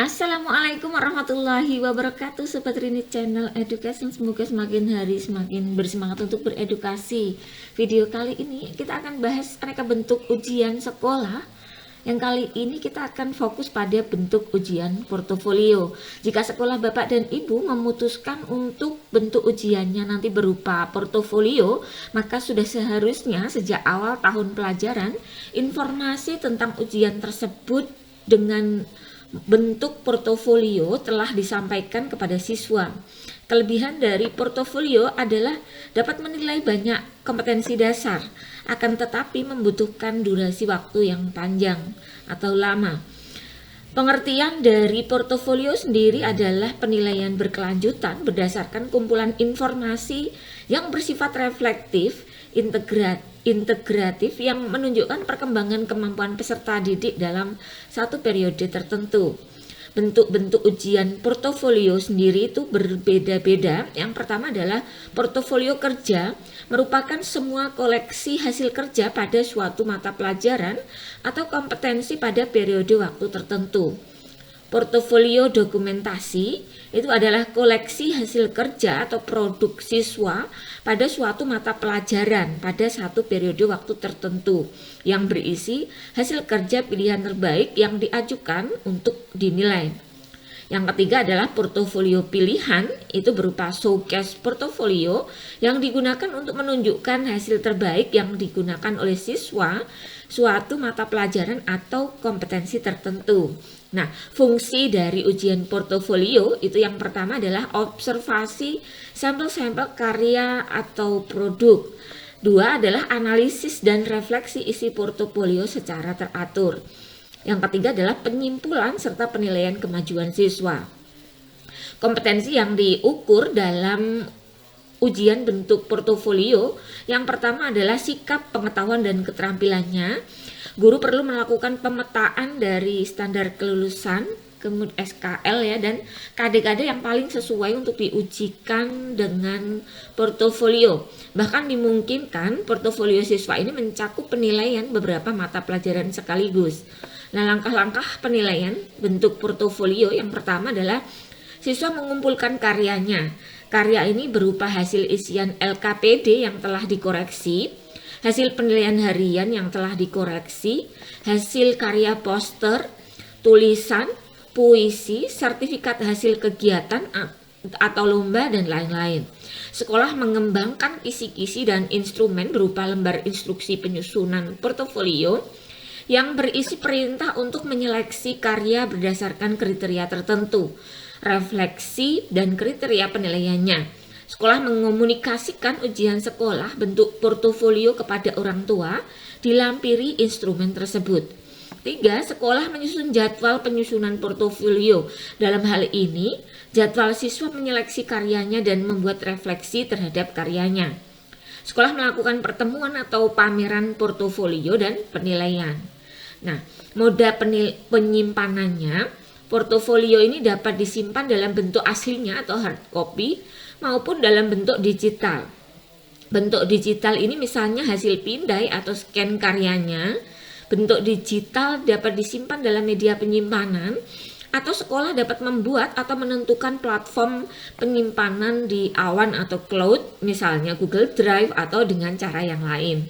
Assalamualaikum warahmatullahi wabarakatuh, Sobat Rini Channel Education. Semoga semakin hari semakin bersemangat untuk beredukasi. Video kali ini kita akan bahas aneka bentuk ujian sekolah. Yang kali ini kita akan fokus pada bentuk ujian portofolio. Jika sekolah Bapak dan Ibu memutuskan untuk bentuk ujiannya nanti berupa portofolio, maka sudah seharusnya sejak awal tahun pelajaran informasi tentang ujian tersebut dengan bentuk portofolio telah disampaikan kepada siswa. Kelebihan dari portofolio adalah dapat menilai banyak kompetensi dasar, akan tetapi membutuhkan durasi waktu yang panjang atau lama. Pengertian dari portofolio sendiri adalah penilaian berkelanjutan berdasarkan kumpulan informasi yang bersifat reflektif, integratif yang menunjukkan perkembangan kemampuan peserta didik dalam satu periode tertentu. Bentuk-bentuk ujian portofolio sendiri itu berbeda-beda. Yang pertama adalah portofolio kerja, merupakan semua koleksi hasil kerja pada suatu mata pelajaran atau kompetensi pada periode waktu tertentu. Portofolio dokumentasi itu adalah koleksi hasil kerja atau produk siswa pada suatu mata pelajaran pada satu periode waktu tertentu yang berisi hasil kerja pilihan terbaik yang diajukan untuk dinilai. Yang ketiga adalah portofolio pilihan, itu berupa showcase portofolio yang digunakan untuk menunjukkan hasil terbaik yang digunakan oleh siswa suatu mata pelajaran atau kompetensi tertentu. Nah, fungsi dari ujian portofolio itu yang pertama adalah observasi sampel-sampel karya atau produk. Dua adalah analisis dan refleksi isi portofolio secara teratur. Yang ketiga adalah penyimpulan serta penilaian kemajuan siswa. Kompetensi yang diukur dalam ujian bentuk portofolio yang pertama adalah sikap, pengetahuan, dan keterampilannya. Guru perlu melakukan pemetaan dari standar kelulusan, kemudian SKL ya, dan KD-KD yang paling sesuai untuk diujikan dengan portofolio. Bahkan dimungkinkan portofolio siswa ini mencakup penilaian beberapa mata pelajaran sekaligus. Nah, langkah-langkah penilaian bentuk portofolio yang pertama adalah siswa mengumpulkan karyanya. Karya ini berupa hasil isian LKPD yang telah dikoreksi, hasil penilaian harian yang telah dikoreksi, hasil karya poster, tulisan, puisi, sertifikat hasil kegiatan atau lomba, dan lain-lain. Sekolah mengembangkan kisi-kisi dan instrumen berupa lembar instruksi penyusunan portofolio yang berisi perintah untuk menyeleksi karya berdasarkan kriteria tertentu, refleksi, dan kriteria penilaiannya. Sekolah mengomunikasikan ujian sekolah bentuk portofolio kepada orang tua, dilampiri instrumen tersebut. 3. Sekolah menyusun jadwal penyusunan portofolio. Dalam hal ini, jadwal siswa menyeleksi karyanya dan membuat refleksi terhadap karyanya. Sekolah melakukan pertemuan atau pameran portofolio dan penilaian. Nah, moda penyimpanannya, portofolio ini dapat disimpan dalam bentuk aslinya atau hard copy maupun dalam bentuk digital. Bentuk digital ini misalnya hasil pindai atau scan karyanya. Bentuk digital dapat disimpan dalam media penyimpanan, atau sekolah dapat membuat atau menentukan platform penyimpanan di awan atau cloud, misalnya Google Drive atau dengan cara yang lain.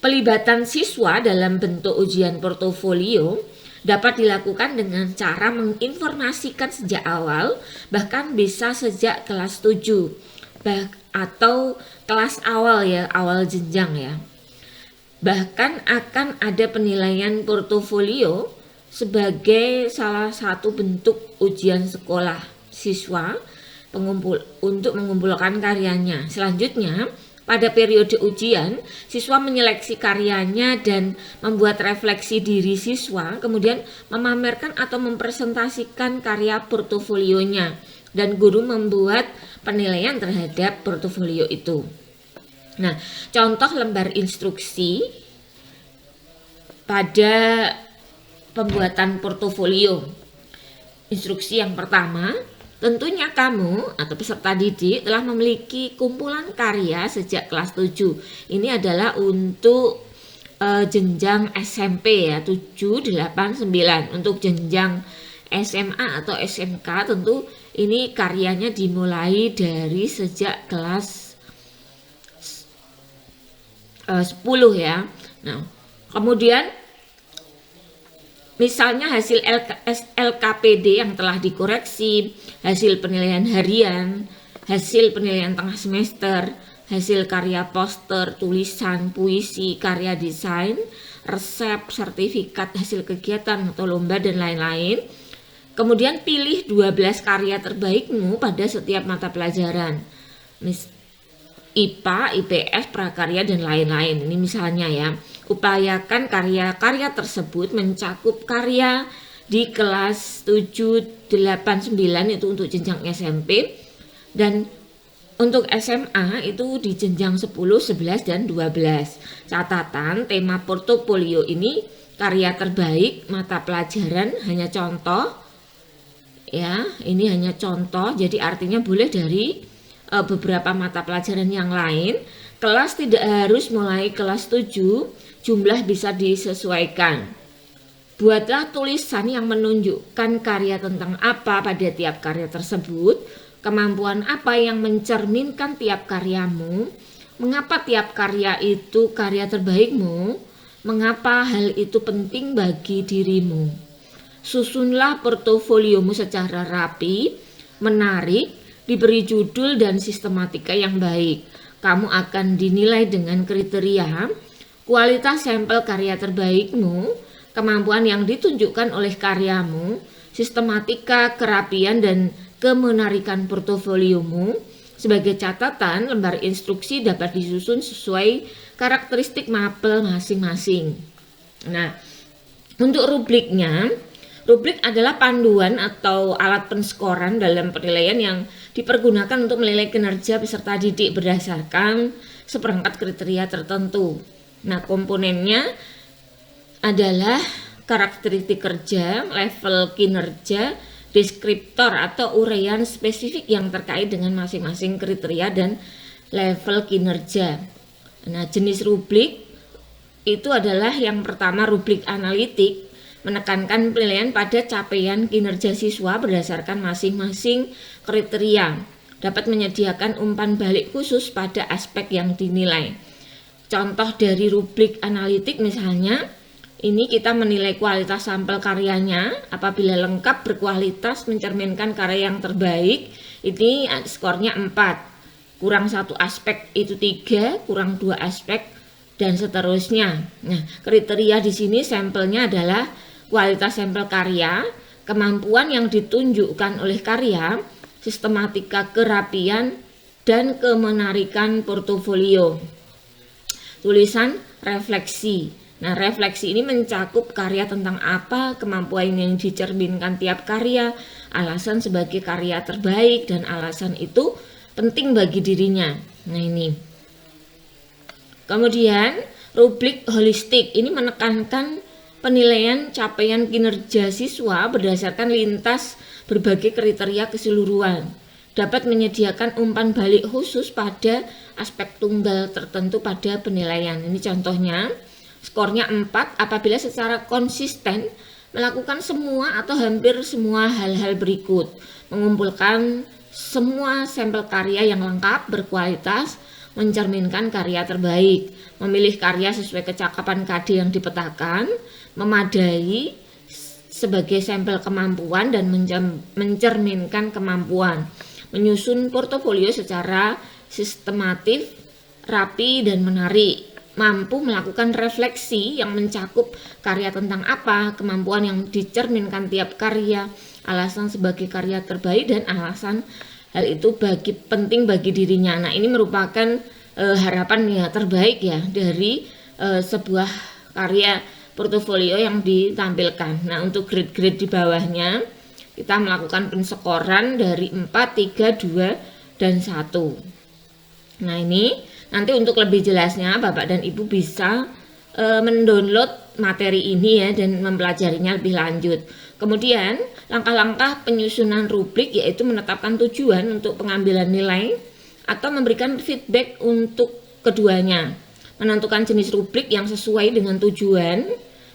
Pelibatan siswa dalam bentuk ujian portofolio dapat dilakukan dengan cara menginformasikan sejak awal, bahkan bisa sejak kelas 7 atau kelas awal ya, awal jenjang ya. Bahkan akan ada penilaian portofolio sebagai salah satu bentuk ujian sekolah siswa untuk mengumpulkan karyanya. Selanjutnya, pada periode ujian, siswa menyeleksi karyanya dan membuat refleksi diri siswa, kemudian memamerkan atau mempresentasikan karya portofolionya, dan guru membuat penilaian terhadap portofolio itu. Nah, contoh lembar instruksi pada pembuatan portofolio. Instruksi yang pertama, tentunya kamu atau peserta didik telah memiliki kumpulan karya sejak kelas 7. Ini adalah untuk jenjang SMP ya, 7, 8, 9. Untuk jenjang SMA atau SMK tentu ini karyanya dimulai dari sejak kelas 10 ya. Nah, kemudian misalnya hasil LKPD yang telah dikoreksi, hasil penilaian harian, hasil penilaian tengah semester, hasil karya poster, tulisan, puisi, karya desain, resep, sertifikat, hasil kegiatan atau lomba dan lain-lain. Kemudian pilih 12 karya terbaikmu pada setiap mata pelajaran. IPA, IPS, prakarya dan lain-lain. Ini misalnya ya. Upayakan karya-karya tersebut mencakup karya di kelas 7, 8, 9 itu untuk jenjang SMP, dan untuk SMA itu di jenjang 10, 11, dan 12. Catatan tema portofolio ini karya terbaik mata pelajaran hanya contoh ya, ini hanya contoh, jadi artinya boleh dari beberapa mata pelajaran yang lain. Kelas tidak harus mulai kelas 7, jumlah bisa disesuaikan. Buatlah tulisan yang menunjukkan karya tentang apa pada tiap karya tersebut, kemampuan apa yang mencerminkan tiap karyamu, mengapa tiap karya itu karya terbaikmu, mengapa hal itu penting bagi dirimu. Susunlah portofoliomu secara rapi, menarik, diberi judul dan sistematika yang baik. Kamu akan dinilai dengan kriteria kualitas sampel karya terbaikmu, kemampuan yang ditunjukkan oleh karyamu, sistematika, kerapian, dan kemenarikan portofoliomu. Sebagai catatan, lembar instruksi dapat disusun sesuai karakteristik mapel masing-masing. Nah, untuk rubliknya, rubrik adalah panduan atau alat penskoran dalam penilaian yang dipergunakan untuk menilai kinerja peserta didik berdasarkan seperangkat kriteria tertentu. Nah, komponennya adalah karakteristik kerja, level kinerja, deskriptor atau uraian spesifik yang terkait dengan masing-masing kriteria dan level kinerja. Nah, jenis rubrik itu adalah yang pertama rubrik analitik, menekankan penilaian pada capaian kinerja siswa berdasarkan masing-masing kriteria, dapat menyediakan umpan balik khusus pada aspek yang dinilai. Contoh dari rubrik analitik misalnya, ini kita menilai kualitas sampel karyanya, apabila lengkap berkualitas mencerminkan karya yang terbaik, ini skornya 4, kurang 1 aspek itu 3, kurang 2 aspek, dan seterusnya. Nah, kriteria di sini sampelnya adalah kualitas sampel karya, kemampuan yang ditunjukkan oleh karya, sistematika kerapian, dan kemenarikan portofolio. Tulisan refleksi. Nah, refleksi ini mencakup karya tentang apa, kemampuan yang dicerminkan tiap karya, alasan sebagai karya terbaik, dan alasan itu penting bagi dirinya. Nah, ini. Kemudian, rubrik holistik ini menekankan penilaian capaian kinerja siswa berdasarkan lintas berbagai kriteria keseluruhan, dapat menyediakan umpan balik khusus pada aspek tunggal tertentu pada penilaian. Ini contohnya, skornya 4 apabila secara konsisten melakukan semua atau hampir semua hal-hal berikut: mengumpulkan semua sampel karya yang lengkap, berkualitas, mencerminkan karya terbaik, memilih karya sesuai kecakapan KD yang dipetakan, memadai sebagai sampel kemampuan dan mencerminkan kemampuan, menyusun portofolio secara sistematif, rapi, dan menarik, mampu melakukan refleksi yang mencakup karya tentang apa, kemampuan yang dicerminkan tiap karya, alasan sebagai karya terbaik, dan alasan hal itu penting bagi dirinya. Nah, ini merupakan harapan ya terbaik ya dari sebuah karya portofolio yang ditampilkan. Nah, untuk grade-grade di bawahnya kita melakukan penskoran dari 4, 3, 2, dan 1. Nah, ini nanti untuk lebih jelasnya Bapak dan Ibu bisa mendownload materi ini ya dan mempelajarinya lebih lanjut. Kemudian langkah-langkah penyusunan rubrik yaitu menetapkan tujuan untuk pengambilan nilai atau memberikan feedback untuk keduanya. menentukan jenis rubrik yang sesuai dengan tujuan,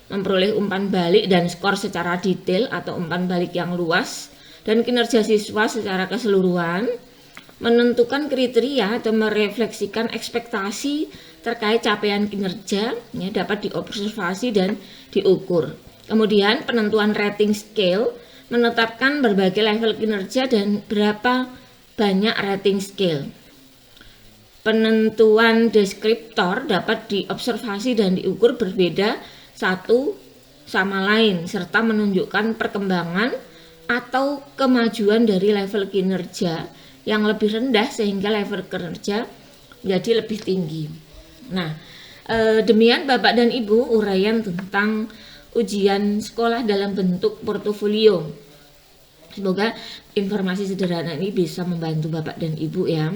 memperoleh umpan balik dan skor secara detail atau umpan balik yang luas, dan kinerja siswa secara keseluruhan, menentukan kriteria atau merefleksikan ekspektasi terkait capaian kinerja, ya, dapat diobservasi dan diukur. Kemudian penentuan rating scale, menetapkan berbagai level kinerja dan berapa banyak rating scale. Penentuan deskriptor dapat diobservasi dan diukur berbeda satu sama lain serta menunjukkan perkembangan atau kemajuan dari level kinerja yang lebih rendah sehingga level kinerja menjadi lebih tinggi. Nah, demikian Bapak dan Ibu uraian tentang ujian sekolah dalam bentuk portofolio. Semoga informasi sederhana ini bisa membantu Bapak dan Ibu ya.